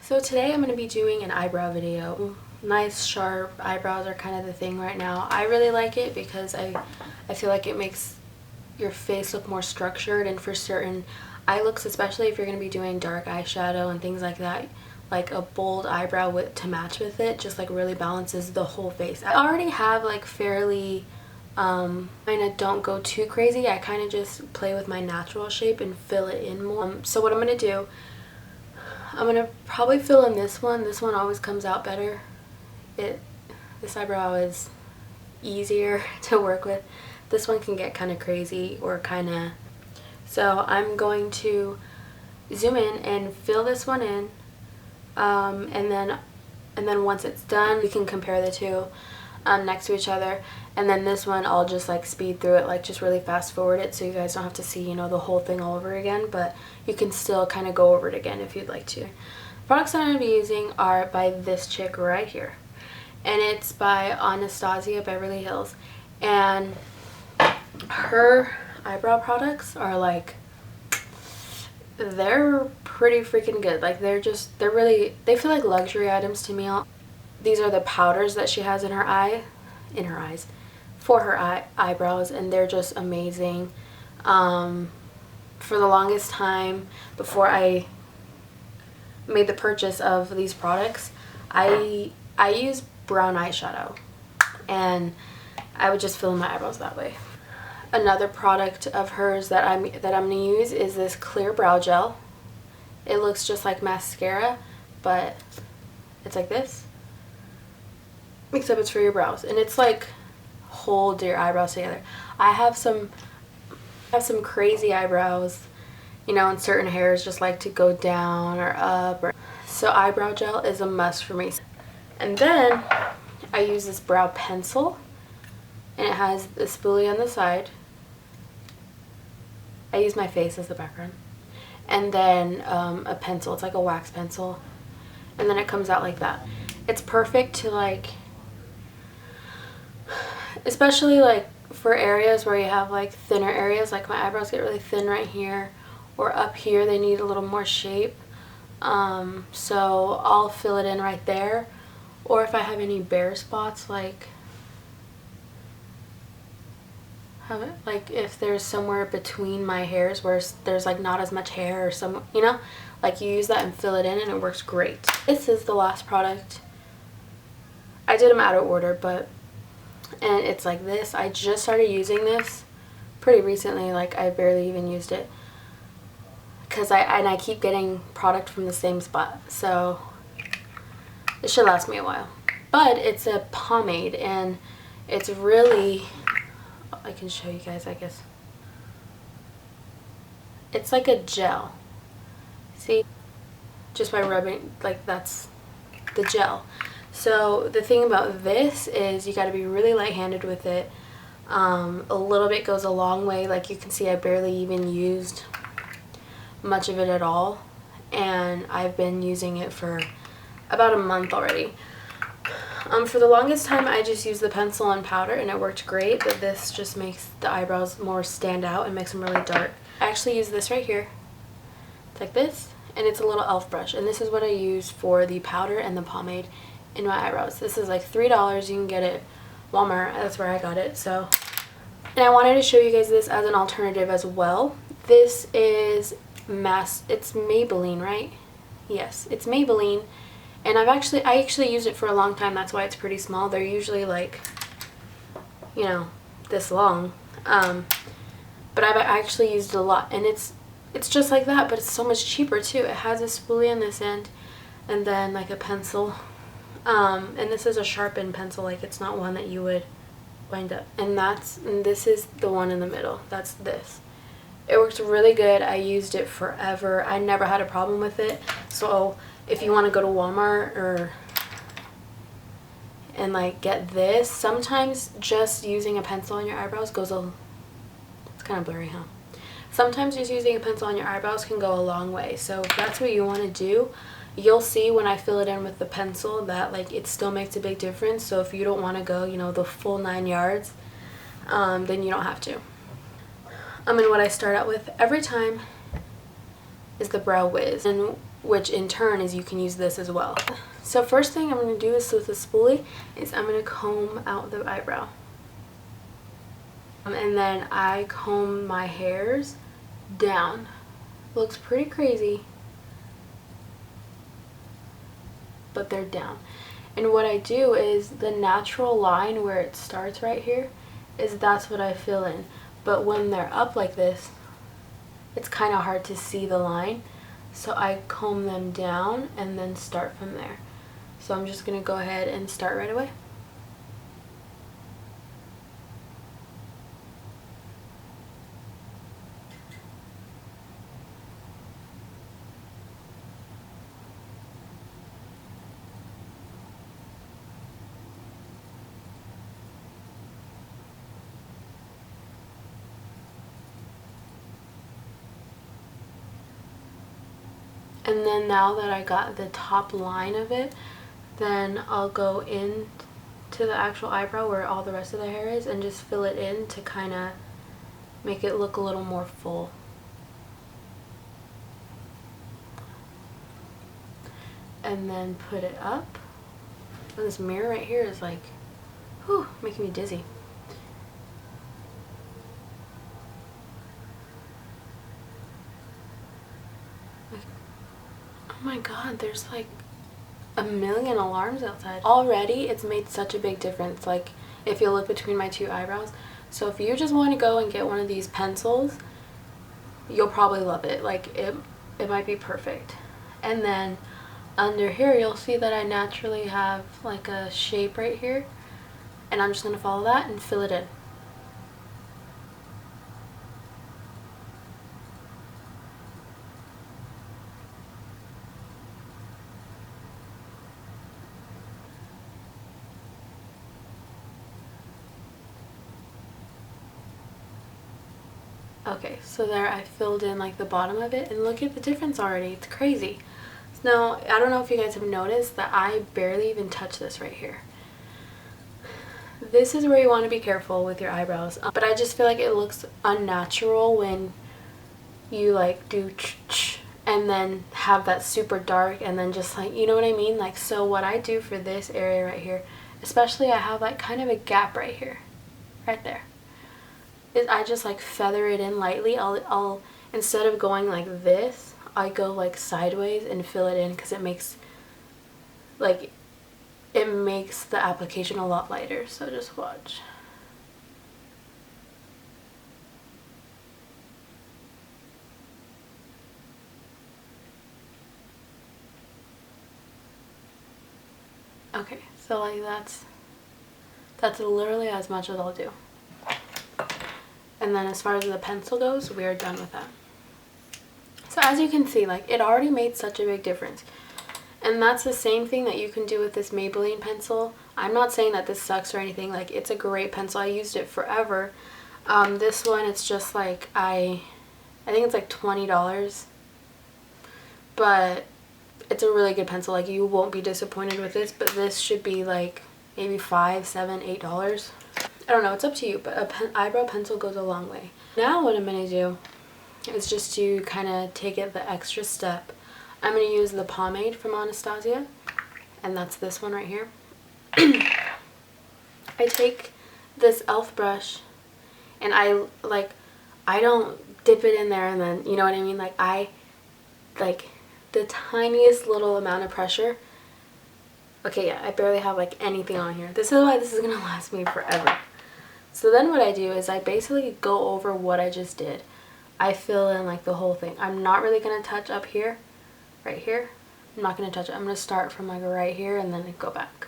So today I'm going to be doing an eyebrow video. Nice sharp eyebrows are kind of the thing right now. I really like it because I feel like it makes your face look more structured, and for certain eye looks, especially if you're going to be doing dark eyeshadow and things like that, like a bold eyebrow to match with it just like really balances the whole face. I already have like fairly kind of don't go too crazy. I kind of just play with my natural shape and fill it in more. So what I'm going to do, I'm going to probably fill in this one. This one always comes out better. This eyebrow is easier to work with. This one can get kind of crazy or kind of... So I'm going to zoom in and fill this one in. And then once it's done, we can compare the two next to each other. And then this one, I'll just like speed through it, like just really fast forward it so you guys don't have to see, you know, the whole thing all over again, but you can still kind of go over it again if you'd like to. The products that I'm going to be using are by this chick right here. And it's by Anastasia Beverly Hills. And her eyebrow products are like, they're pretty freaking good. Like they feel like luxury items to me. These are the powders that she has in her eyes for her eyebrows, and they're just amazing. For the longest time before I made the purchase of these products, I use brown eyeshadow and I would just fill in my eyebrows that way. Another product of hers that I'm going to use is this clear brow gel. It looks just like mascara, but it's like this, except it's for your brows, and it's like hold your eyebrows together. I have some crazy eyebrows, you know, and certain hairs just like to go down or up, so eyebrow gel is a must for me. And then I use this brow pencil, and it has the spoolie on the side. I use my face as the background. And then a pencil. It's like a wax pencil. And then it comes out like that. It's perfect to like, especially like for areas where you have like thinner areas, like my eyebrows get really thin right here, or up here they need a little more shape. So I'll fill it in right there. Or if I have any bare spots, like if there's somewhere between my hairs where there's like not as much hair or some, you know, like you use that and fill it in and it works great. This is the last product. I did them out of order, and it's like this. I just started using this pretty recently, like I barely even used it because I keep getting product from the same spot, so it should last me a while. But it's a pomade, and it's really, I can show you guys, I guess. It's like a gel. See? Just by rubbing, like that's the gel. So the thing about this is you got to be really light-handed with it. A little bit goes a long way. Like you can see, I barely even used much of it at all. And I've been using it for about a month already. For the longest time I just used the pencil and powder, and it worked great, but this just makes the eyebrows more stand out and makes them really dark. I actually use this right here. It's like this, and it's a little elf brush, and this is what I use for the powder and the pomade in my eyebrows. This is like $3. You can get it at Wal Mart. That's where I got it. So, and I wanted to show you guys this as an alternative as well. This is it's Maybelline, right? Yes, it's Maybelline. And I actually used it for a long time. That's why it's pretty small. They're usually like, you know, this long. But I've actually used it a lot, and it's just like that, but it's so much cheaper too. It has a spoolie on this end, and then like a pencil. And this is a sharpened pencil. Like it's not one that you would wind up. And this is the one in the middle. That's this. It works really good. I used it forever. I never had a problem with it. So if you want to go to Walmart and like get this, sometimes just using a pencil on your eyebrows it's kind of blurry, huh? Sometimes just using a pencil on your eyebrows can go a long way. So if that's what you want to do, you'll see when I fill it in with the pencil that like it still makes a big difference. So if you don't want to go, you know, the full 9 yards, then you don't have to. And what I start out with every time is the Brow Wiz. And which in turn is you can use this as well. So first thing I'm going to do is with the spoolie is I'm going to comb out the eyebrow. And then I comb my hairs down. Looks pretty crazy, but they're down. And what I do is the natural line where it starts right here is that's what I fill in. But when they're up like this, it's kind of hard to see the line. So I comb them down and then start from there. So I'm just going to go ahead and start right away. And then now that I got the top line of it, then I'll go in to the actual eyebrow where all the rest of the hair is and just fill it in to kind of make it look a little more full. And then put it up. And this mirror right here is like, whew, making me dizzy. Oh my god, there's like a million alarms outside. Already it's made such a big difference, like if you look between my two eyebrows. So if you just want to go and get one of these pencils, you'll probably love it. Like it might be perfect. And then under here you'll see that I naturally have like a shape right here, and I'm just going to follow that and fill it in. Okay, so there I filled in like the bottom of it, and look at the difference already. It's crazy. Now, I don't know if you guys have noticed that I barely even touch this right here. This is where you want to be careful with your eyebrows, but I just feel like it looks unnatural when you like do and then have that super dark and then just like, you know what I mean? Like, so what I do for this area right here, especially I have like kind of a gap right here, right there, is I just like feather it in lightly. I'll instead of going like this, I go like sideways and fill it in because it makes the application a lot lighter. So just watch. Okay, so like that's literally as much as I'll do. And then as far as the pencil goes, we are done with that. So as you can see, like it already made such a big difference. And that's the same thing that you can do with this Maybelline pencil. I'm not saying that this sucks or anything. Like, it's a great pencil. I used it forever. This one, it's just like, I think it's like $20. But it's a really good pencil. Like, you won't be disappointed with this. But this should be like maybe $5, $7, $8. I don't know. It's up to you. But an eyebrow pencil goes a long way. Now what I'm going to do is just to kind of take it the extra step. I'm going to use the pomade from Anastasia, and that's this one right here. I take this e.l.f. brush, and I don't dip it in there and then, you know what I mean? Like, I, like, the tiniest little amount of pressure. Okay, yeah, I barely have, like, anything on here. This is why this is going to last me forever. So then what I do is I basically go over what I just did. I fill in, like, the whole thing. I'm not really going to touch up here. Right here, I'm not going to touch it. I'm going to start from like right here and then go back.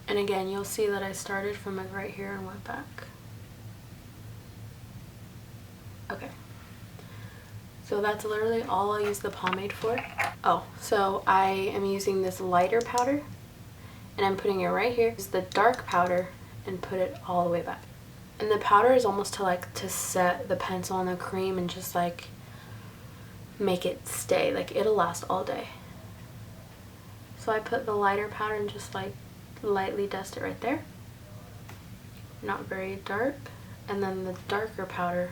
And again, you'll see that I started from like right here and went back. Okay. So that's literally all I'll use the pomade for. Oh, so I am using this lighter powder and I'm putting it right here. It's the dark powder and put it all the way back. And the powder is almost to set the pencil and the cream and just like make it stay. Like it'll last all day. So I put the lighter powder and just like lightly dust it right there. Not very dark. And then the darker powder,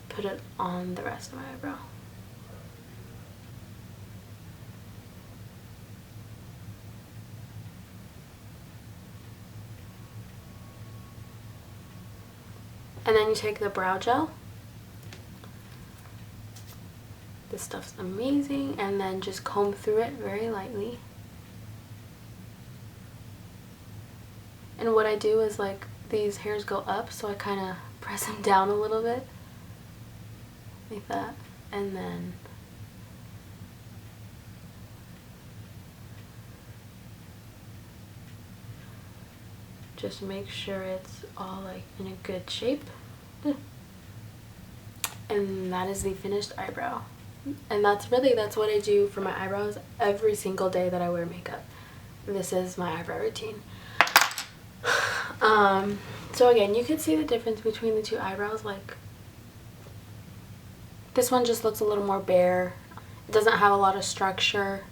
put it on the rest of my eyebrow. And then you take the brow gel. This stuff's amazing. And then just comb through it very lightly. And what I do is like these hairs go up, so I kind of press them down a little bit. Like that. And then just make sure it's all like in a good shape. And that is the finished eyebrow. And that's what I do for my eyebrows every single day that I wear makeup. This is my eyebrow routine. So again, you can see the difference between the two eyebrows. Like this one just looks a little more bare. It doesn't have a lot of structure.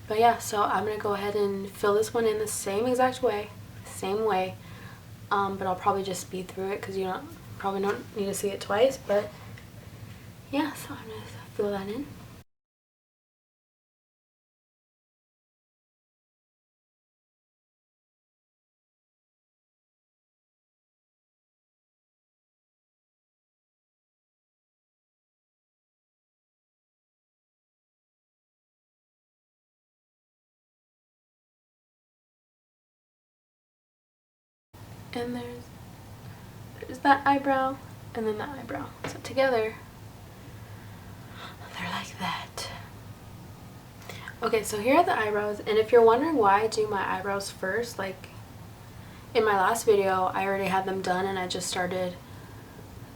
But yeah, so I'm gonna go ahead and fill this one in the same exact way, same way. But I'll probably just speed through it because you probably don't need to see it twice. But yeah, so I'm gonna fill that in. And there's that eyebrow and then that eyebrow. So together, they're like that. Okay, so here are the eyebrows. And if you're wondering why I do my eyebrows first, like in my last video, I already had them done and I just started,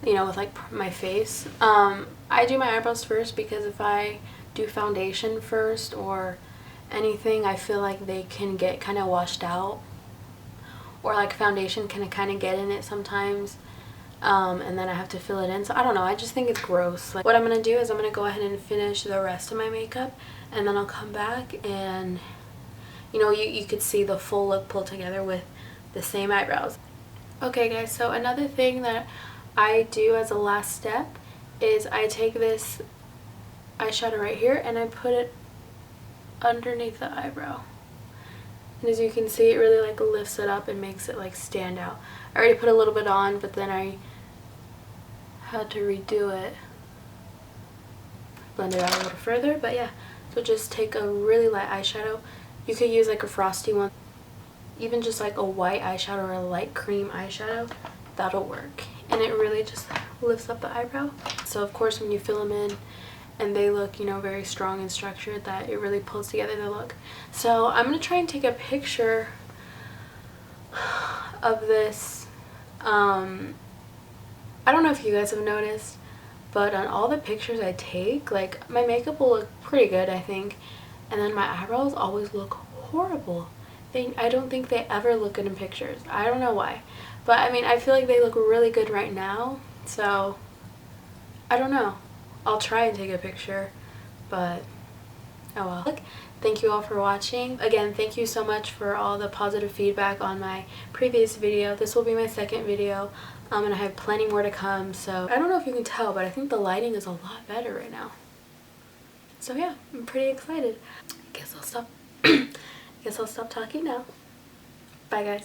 you know, with like my face. I do my eyebrows first because if I do foundation first or anything, I feel like they can get kind of washed out. Or like foundation can kind of get in it sometimes, and then I have to fill it in. So I don't know, I just think it's gross. Like what I'm gonna do is I'm gonna go ahead and finish the rest of my makeup, and then I'll come back and you know, you could see the full look pulled together with the same eyebrows. Okay guys, so another thing that I do as a last step is I take this eyeshadow right here and I put it underneath the eyebrow. And as you can see, it really like lifts it up and makes it like stand out. I already put a little bit on, but then I had to redo it. Blend it out a little further, but yeah. So just take a really light eyeshadow. You could use like a frosty one. Even just like a white eyeshadow or a light cream eyeshadow, that'll work. And it really just lifts up the eyebrow. So of course when you fill them in, and they look, you know, very strong and structured, that it really pulls together the look. So I'm going to try and take a picture of this. I don't know if you guys have noticed, but on all the pictures I take, like my makeup will look pretty good, I think. And then my eyebrows always look horrible. I don't think they ever look good in pictures. I don't know why. But I mean, I feel like they look really good right now. So I don't know. I'll try and take a picture, but oh well. Look, thank you all for watching. Again, thank you so much for all the positive feedback on my previous video. This will be my second video, and I have plenty more to come. So I don't know if you can tell, but I think the lighting is a lot better right now. So yeah, I'm pretty excited. I guess I'll stop talking now. Bye guys.